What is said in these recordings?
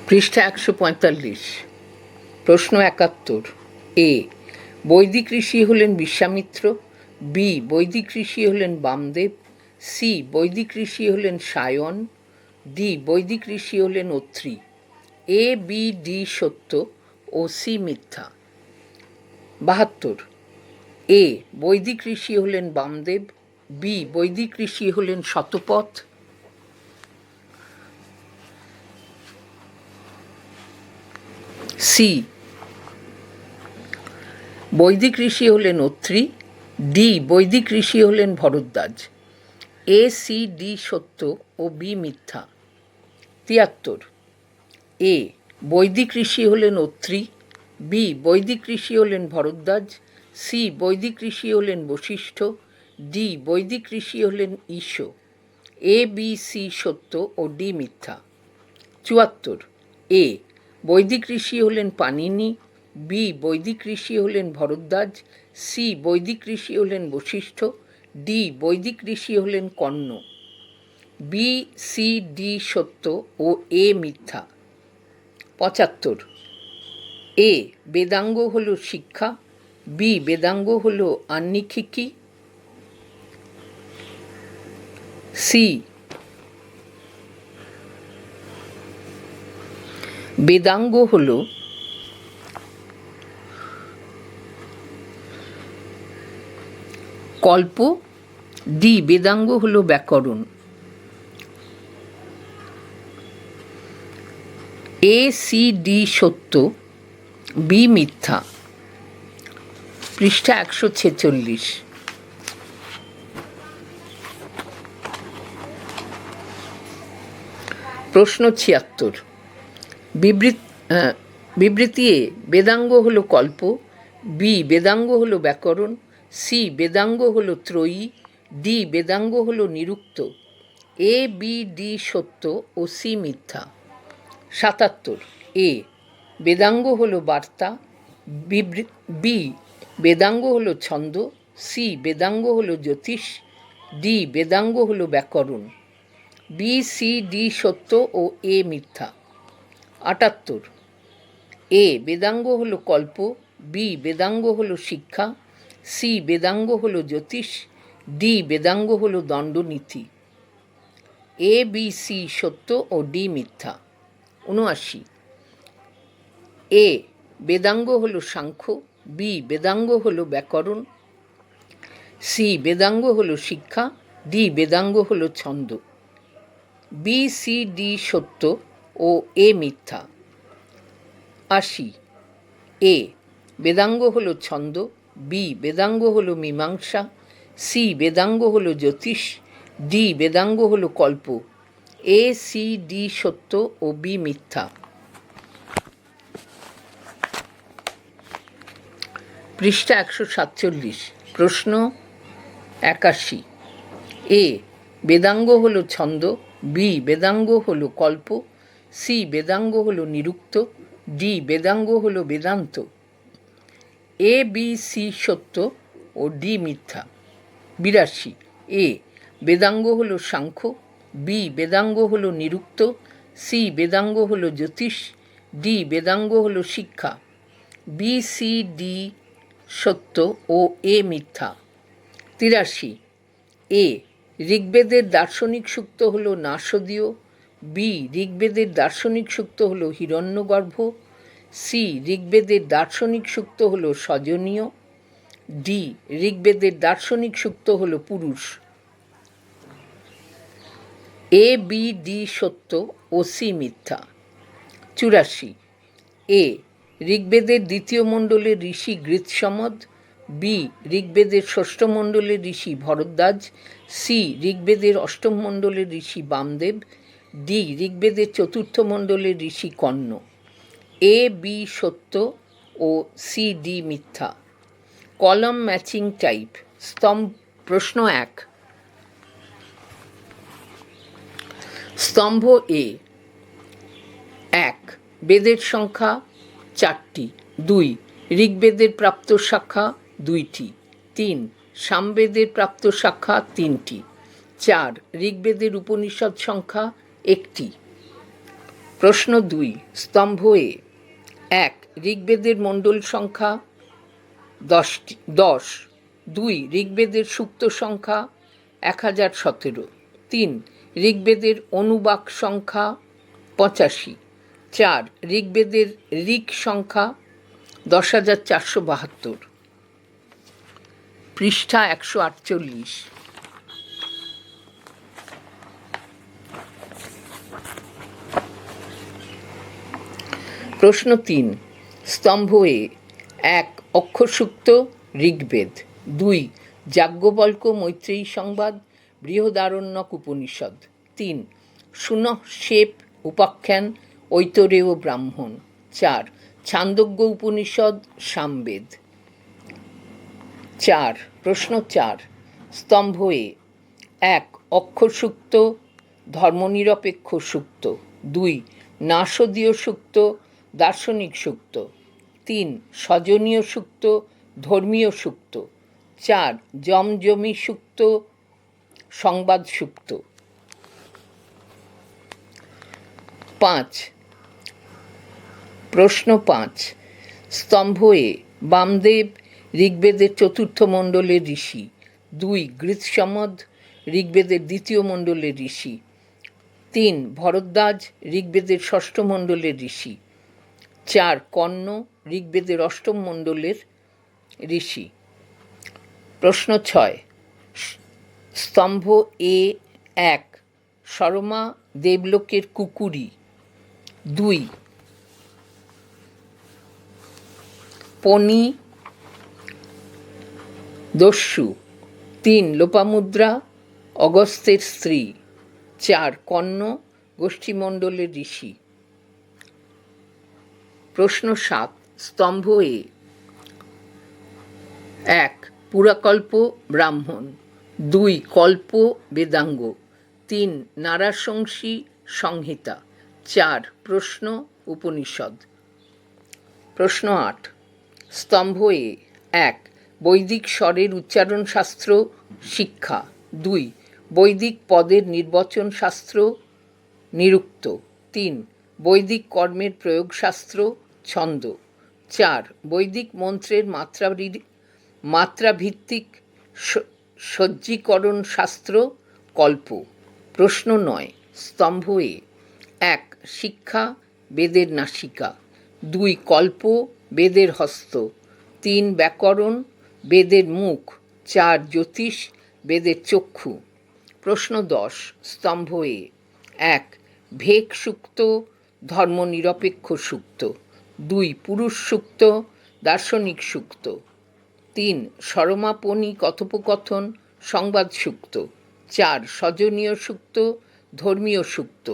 পৃষ্ঠা ১৪৫। প্রশ্ন ৭১। এ, বৈদিক ঋষি হলেন বিশ্বামিত্র। বি, বৈদিক ঋষি হলেন বামদেব। সি, বৈদিক ঋষি হলেন সায়ন। ডি, বৈদিক ঋষি হলেন অত্রি। এ, বি, ডি সত্য ও সি মিথ্যা। ৭২। এ, বৈদিক ঋষি হলেন বামদেব। বি, বৈদিক ঋষি হলেন শতপথ। সি, বৈদিক ঋষি হলেন অত্রি। ডি, বৈদিক ঋষি হলেন ভরদ্বাজ। এ, সি, ডি সত্য ও বি মিথ্যা। ৭৩। এ, বৈদিক ঋষি হলেন অত্রি। বি, বৈদিক ঋষি হলেন ভরদ্বাজ। সি, বৈদিক ঋষি হলেন বশিষ্ঠ। ডি, বৈদিক ঋষি হলেন ঈশ। এ, বি, সি সত্য ও ডি মিথ্যা। ৭৪। এ, বৈদিক ঋষি হলেন পাণিনি। বি, বৈদিক ঋষি হলেন ভরদ্বাজ। সি, বৈদিক ঋষি হলেন বশিষ্ঠ। ডি, বৈদিক ঋষি হলেন কণ্ব। বি, সি, ডি সত্য ও এ মিথ্যা। ৭৫। এ, বেদাঙ্গ হল শিক্ষা। বি, বেদাঙ্গ হল আন্নিক্ষিকি। সি, বেদাঙ্গ হল কল্প। ডি, বেদাঙ্গ হল ব্যাকরণ। এ, সি, ডি সত্য, বি মিথ্যা। পৃষ্ঠা ১৪৬। প্রশ্ন ৭৬। বিবৃতি এ, বেদাঙ্গ হল কল্প। বি, বেদাঙ্গ হল ব্যাকরণ। সি, বেদাঙ্গ হল ত্রয়ী। ডি, বেদাঙ্গ হল নিরুক্ত। এ, বি, ডি সত্য ও সি মিথ্যা। ৭৭। এ, বেদাঙ্গ হল বার্তা। বি, বেদাঙ্গ হল ছন্দ। সি, বেদাঙ্গ হল জ্যোতিষ। ডি, বেদাঙ্গ হল ব্যাকরণ। বি, সি, ডি সত্য ও এ মিথ্যা। ৭৮। এ, বেদাঙ্গ হল কল্প। বি, বেদাঙ্গ হল শিক্ষা। সি, বেদাঙ্গ হল জ্যোতিষ। ডি, বেদাঙ্গ হল দণ্ডনীতি। এ, বি, সি সত্য ও ডি মিথ্যা। ৭৯। এ, বেদাঙ্গ হল সাংখ্য। বি, বেদাঙ্গ হল ব্যাকরণ। সি, বেদাঙ্গ হল শিক্ষা। ডি, বেদাঙ্গ হল ছন্দ। বি, সি, ডি সত্য ও এ মিথ্যা। ৮০। এ, বেদাঙ্গ হল ছন্দ। বি, বেদাঙ্গ হল মীমাংসা। সি, বেদাঙ্গ হল জ্যোতিষ। ডি, বেদাঙ্গ হল কল্প। এ, সি, ডি সত্য ও বি মিথ্যা। পৃষ্ঠা ১৪৭। প্রশ্ন ৮১। এ, বেদাঙ্গ হল ছন্দ। বি, বেদাঙ্গ হল কল্প। সি, বেদাঙ্গ হল নিরুক্ত। ডি, বেদাঙ্গ হল বেদান্ত। এ, বি, সি সত্য ও ডি মিথ্যা। ৮২। এ, বেদাঙ্গ হল সাংখ্য। বি, বেদাঙ্গ হল নিরুক্ত। সি, বেদাঙ্গ হল জ্যোতিষ। ডি, বেদাঙ্গ হল শিক্ষা। বি, সি, ডি সত্য ও এ মিথ্যা। ৮৩। এ, ঋগ্বেদের দার্শনিক সূক্ত হল নাসদীয়। বি, ঋগ্বেদের দার্শনিক সূক্ত হল হিরণ্যগর্ভ। সি, ঋগ্বেদের দার্শনিক সূক্ত হল সজনীয়। ডি, ঋগ্বেদের দার্শনিক সূক্ত হল পুরুষ। এ, বি, ডি সত্য ও সি মিথ্যা। ৮৪। এ, ঋগ্বেদের দ্বিতীয় মণ্ডলের ঋষি গৃৎসমদ। বি, ঋগ্বেদের ষষ্ঠ মণ্ডলের ঋষি ভরদ্বাজ। সি, ঋগ্বেদের অষ্টম মণ্ডলের ঋষি বামদেব। ডি, ঋগ্বেদের চতুর্থ মণ্ডলের ঋষি কণ্ব। এ, বি সত্য ও সি, ডি মিথ্যা। Column matching type. প্রশ্ন ১। স্তম্ভ এ। ১, বেদের সংখ্যা ৪টি। ২, ঋগ্বেদের প্রাপ্ত শাখা ২টি। ৩, সামবেদের প্রাপ্ত শাখা ৩টি। ৪, ঋগ্বেদের উপনিষদ সংখ্যা ১টি। প্রশ্ন 2, স্তম্ভ এ। 1, ঋগ্বেদের মণ্ডল সংখ্যা 10। 2, ঋগ্বেদের সূক্ত সংখ্যা 1017। 3, ঋগ্বেদের অনুবাক সংখ্যা 85। 4, ঋগ্বেদের ঋক সংখ্যা 10,472। পৃষ্ঠা 148। প্রশ্ন 3, স্তম্ভ এ। 1, অক্ষরসূক্ত ঋগ্বেদ। 2, যাজ্ঞবল্ক্য মৈত্রেয়ী সংবাদ বৃহদারণ্যক উপনিষদ। 3, সুনঃ শেপ উপাখ্যান ঐতরেয় ব্রাহ্মণ। 4, ছান্দোগ্য উপনিষদ সামবেদ। 4, প্রশ্ন 4, স্তম্ভ এ। 1, অক্ষরসূক্ত ধর্মনিরপেক্ষ সূক্ত। 2, নাসদীয় সূক্ত দার্শনিক সূক্ত। 3, সজনীয় সূক্ত ধর্মীয় সূক্ত। 4, জমজমি সূক্ত সংবাদ সূক্ত। 5, প্রশ্ন 5, স্তম্ভ এ। বামদেব ঋগ্বেদের চতুর্থ মণ্ডলের ঋষি। 2, গৃৎসমদ ঋগ্বেদের দ্বিতীয় মণ্ডলের ঋষি। 3, ভরদ্বাজ ঋগ্বেদের ষষ্ঠ মণ্ডলের ঋষি। 4, কর্ণ ঋগ্বেদের অষ্টম মণ্ডলের ঋষি। প্রশ্ন 6, স্তম্ভ এ। 1, সরমা দেবলোকের কুকুরি। 2, পনি দস্যু। 3, লোপামুদ্রা অগস্ত্যের স্ত্রী। 4, কর্ণ গোষ্ঠীমণ্ডলের ঋষি। প্রশ্ন 7, স্তম্ভ এ। 1, পুরাকল্প ব্রাহ্মণ। 2, কল্প বেদাঙ্গ। 3, নারাশংসী সংহিতা। 4, প্রশ্ন উপনিষদ। প্রশ্ন 8, স্তম্ভ এ। 1, বৈদিক স্বরের উচ্চারণ শাস্ত্র শিক্ষা। 2, বৈদিক পদের নির্বাচন শাস্ত্র নিরুক্ত। 3, বৈদিক কর্মের প্রয়োগ শাস্ত্র ছন্দ। 4, বৈদিক মন্ত্রের মাত্রাভিত্তিক সজ্জীকরণ শাস্ত্র কল্প। প্রশ্ন 9, স্তম্ভ এ। 1, শিক্ষা বেদের নাসিকা। 2, কল্প বেদের হস্ত। 3, ব্যাকরণ বেদের মুখ। 4, জ্যোতিষ বেদের চক্ষু। প্রশ্ন 10, স্তম্ভ এ। 1, ভেক সূক্ত ধর্মনিরপেক্ষ সূক্ত। 2, পুরুষ সূক্ত দার্শনিক সূক্ত। 3, সরমাপনি কথোপকথন সংবাদ সূক্ত। 4, সজনীয় সূক্ত ধর্মীয় সূক্ত।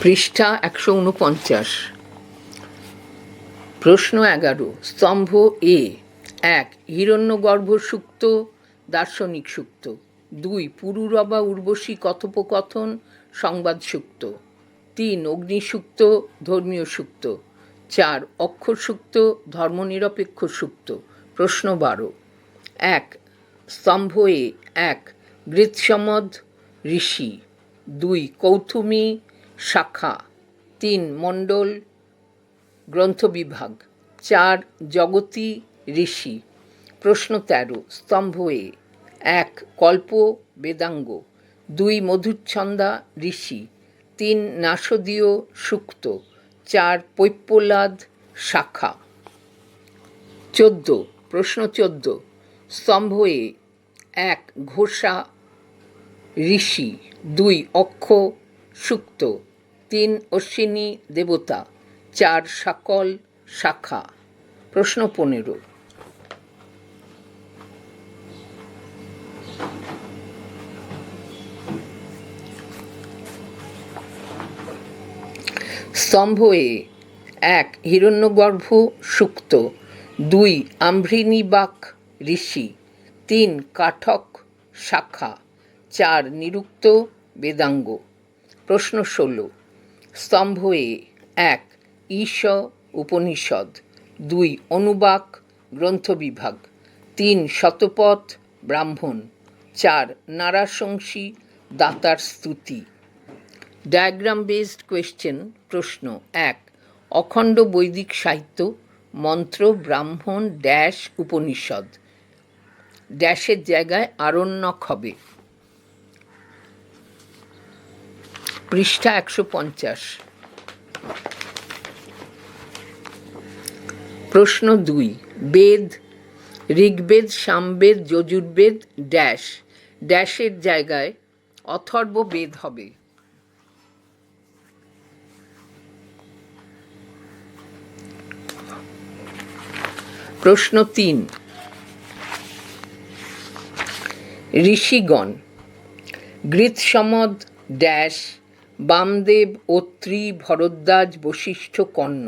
পৃষ্ঠা 149। প্রশ্ন 11, স্তম্ভ এ। 1, হিরণ্যগর্ভ সূক্ত দার্শনিক সূক্ত। 2, পুরুরবা উর্বশী কথোপকথন সংবাদ সূক্ত। 3, অগ্নিসূক্ত ধর্মীয় সূক্ত। 4, অক্ষর সূক্ত ধর্মনিরপেক্ষ সূক্ত। প্রশ্ন 12, 1, স্তম্ভ এ। 1, গৃৎসমদ ঋষি। 2, কৌথুমী শাখা। 3, মণ্ডল গ্রন্থ বিভাগ। 4, জগতী ঋষি। প্রশ্ন 13, স্তম্ভ এ। 1, কল্প বেদাঙ্গ। 2, মধুচ্ছন্দা ঋষি। 3, নাসদীয় সূক্ত। 4, পৈপ্পলাদ শাখা। 14, প্রশ্ন 14, স্তম্ভ এ। 1, ঘোষা ঋষি। 2, অক্ষ সূক্ত। 3, অশ্বিনী দেবতা। 4, সকল শাখা। প্রশ্ন 15, স্তম্ভ এ। 1, হিরণ্যগর্ভ সূক্ত। 2, আম্ভৃণীবাক ঋষি। 3, কাঠক শাখা। 4, নিরুক্ত বেদাঙ্গ। প্রশ্ন 16, স্তম্ভ এ। 1, ঈশ উপনিষদ। 2 অনুবাক গ্রন্থবিভাগ। 3 শতপথ ব্রাহ্মণ। 4 নারাশংসী দাতার স্তুতি। Diagram based question. প্রশ্ন 1 অখণ্ড বৈদিক সাহিত্য মন্ত্র ব্রাহ্মণ ড্যাশ উপনিষদ। ড্যাশের জায়গায় আরণ্যক হবে। পৃষ্ঠা 150। প্রশ্ন 2 বেদ ঋগ্বেদ সামবেদ যজুর্বেদ ড্যাশ। ড্যাশের জায়গায় অথর্ব বেদ হবে। প্রশ্ন 3 ঋষিগণ গৃৎসমদ ড্যাশ বামদেব অত্রি ভরদ্বাজ বশিষ্ঠ কর্ণ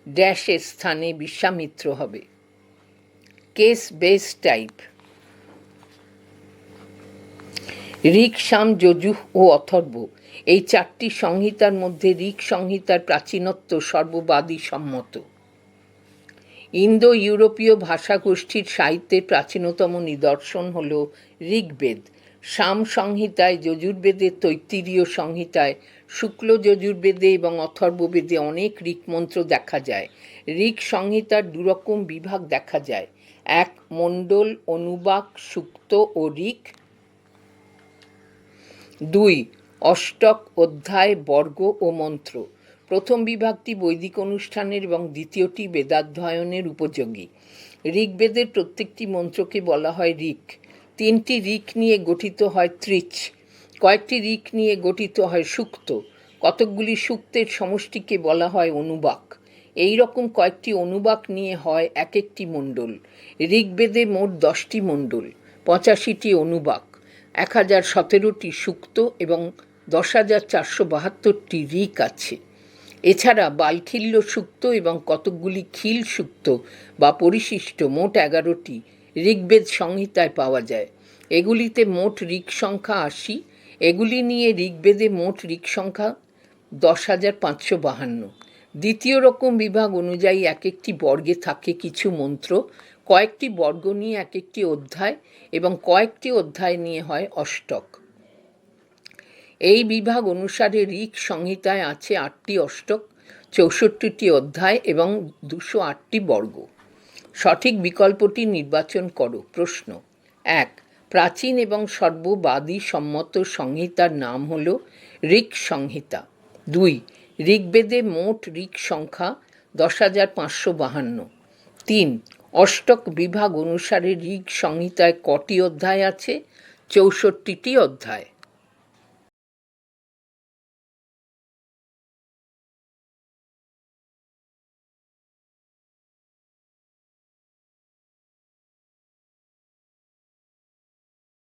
ড্যাশের স্থানে বিশ্বামিত্র হবে। Case base type. Rik Sama Yaju ও অথর্ব এই 4টি সংহিতার মধ্যে ঋক সংহিতার প্রাচীনত্ব সর্ববাদী সম্মত। ইন্দো ইউরোপীয় ভাষাগোষ্ঠীর সাহিত্যের প্রাচীনতম নিদর্শন হল ঋগ্বেদ। সাম সংহিতায় যজুর্বেদের তৈত্তিরীয় সংহিতায় শুক্ল যজুর্বেদে এবং অথর্ববেদে অনেক ঋক মন্ত্র দেখা যায়। ঋক সংহিতার দুরকম বিভাগ দেখা যায়। 1 মণ্ডল অনুবাক সুক্ত ও ঋক। 2 অষ্টক অধ্যায় বর্গ ও মন্ত্র। প্রথম বিভাগটি বৈদিক অনুষ্ঠানের এবং দ্বিতীয়টি বেদাধ্যয়নের উপযোগী। ঋগ্বেদের প্রত্যেকটি মন্ত্রকে বলা হয় ঋক। 3টি ঋক নিয়ে গঠিত হয় ত্রিচ। কয়েকটি ঋক নিয়ে গঠিত হয় সুক্ত। কতকগুলি সুক্তের সমষ্টিকে বলা হয় অনুবাক। এই রকম কয়েকটি অনুবাক নিয়ে হয় এক একটি মণ্ডল। ঋগ্বেদে মোট 10টি মণ্ডল, 85টি অনুবাক, 1017টি সুক্ত এবং 10,472টি ঋক আছে। এছাড়া বালখিল্য সুক্ত এবং কতকগুলি খিল সুক্ত বা পরিশিষ্ট মোট 11টি ঋগ্বেদ সংহিতায় পাওয়া যায়। এগুলিতে মোট ঋক সংখ্যা 80। এগুলি নিয়ে ঋগ্বেদে মোট ঋক সংখ্যা 10,552। দ্বিতীয় রকম বিভাগ অনুযায়ী এক একটি বর্গে থাকে কিছু মন্ত্র, কয়েকটি বর্গ নিয়ে এক একটি অধ্যায় এবং কয়েকটি অধ্যায় নিয়ে হয় অষ্টক। এই বিভাগ অনুসারে ঋক সংহিতায় আছে 8টি অষ্টক, 64টি অধ্যায় এবং 208টি বর্গ। সঠিক বিকল্পটি নির্বাচন করো। প্রশ্ন 1 প্রাচীন এবং সর্ববাদী সম্মত সংহিতার নাম হল ঋক সংহিতা। 2 ঋগ্বেদে মোট ঋক সংখ্যা 10,552। 3 অষ্টক বিভাগ অনুসারে ঋক সংহিতায় কটি অধ্যায় আছে? 64টি অধ্যায়।